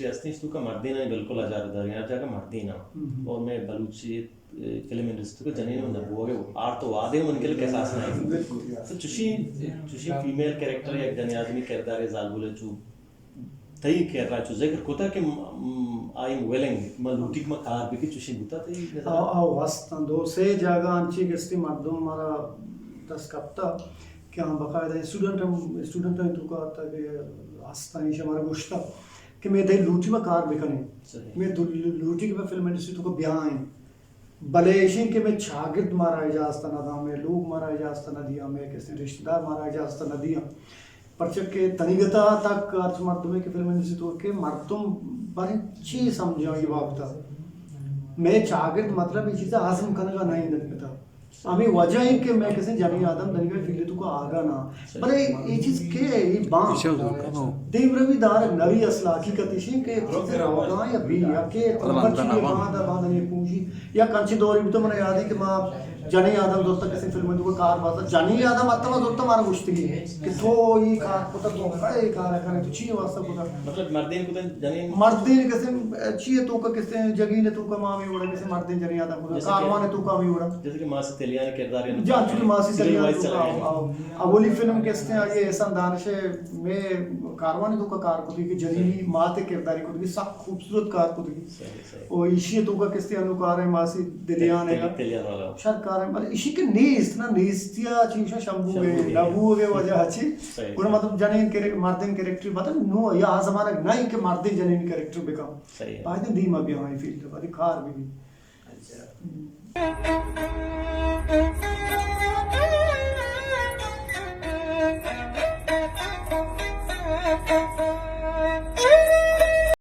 history असती इसको का मर्दी ना बिल्कुल आजाद दरिया जाकर मर्दी ना और मैं बलूची फिल्म इंडस्ट्री को जनीन में नबुओगे आर तो वादे उनके लिए कैसा आसना है तो चुशी फीमेल कैरेक्टर या जनी आदमी किरदार जाल बोले चु तई कह रहा चु जिक्र कोता कि आई एम विलिंग मलूटिक में कार भी की चुशी बुता तई आओ वास्तव दो से जगह अंची किस्ती मर्दों हमारा दस कप्ता क्या हम बकायदा स्टूडेंट तो का आता कि आस्तानी से हमारा गुश्ता कि मैं दे लूटी में कार बिकने मैं लूटी के फिल्म इंडस्ट्री तो को ब्याह है बलेशिन के मैं शागिर्द मारा इजाजत न था मैं लोग मारा इजाजत न दिया मैं किसी रिश्तेदार मारा इजाजत न दिया परचक के तनिगता तक अर्थ मर्दों के फिल्म इंडस्ट्री तो के मर्दों बड़ी चीज समझो ये बात मैं शागिर्द मतलब ये चीज़ हासिल करने का नहीं था हमें वजह है कि मैं किसी जानी आदम दनिका फील्ड तो को आगा ना भले ये चीज के ये बात देव रविदार नवी असला हकीकत इसी के होगा या भी या के बच्ची ये बात ये पूछी या कंची दौरी भी तो मैंने याद है कि मां जानी आदम दोस्त किसी फिल्म में तो कार बात जानी आदम अत्तमा दोस्त मारा गुश्तगी कि तो ये कार को तो करे कार करे तो चाहिए वास्ता को मतलब मर्दीन को जानी मर्दीन किसी चाहिए तो का किसी जगह ने तो का मां में उड़ा किसी मर्दीन जानी आदम को कारवां ने तो का भी उड़ा जैसे कि मासी तेलियान किरदार है जान चुकी मासी तेलियान अब वही फिल्म किसने ये ऐसा दानिश में कारवां ने तो का कार को की जनी मां ते किरदारी को की सब खूबसूरत कार को की और इसी तो का किसने अनुकार है मासी तेलियान है तेलियान वाला सरकार मतलब इसी के नीस ना नीस्तिया चीज़ शंभू के नबू के वजह अच्छी पूरा मतलब जनीन के मर्दिन कैरेक्टर बता नो या ज़माना नहीं कि मर्दिन जनीन कैरेक्टर बिका बाद में दी मबिया है फील्ड बाद कार भी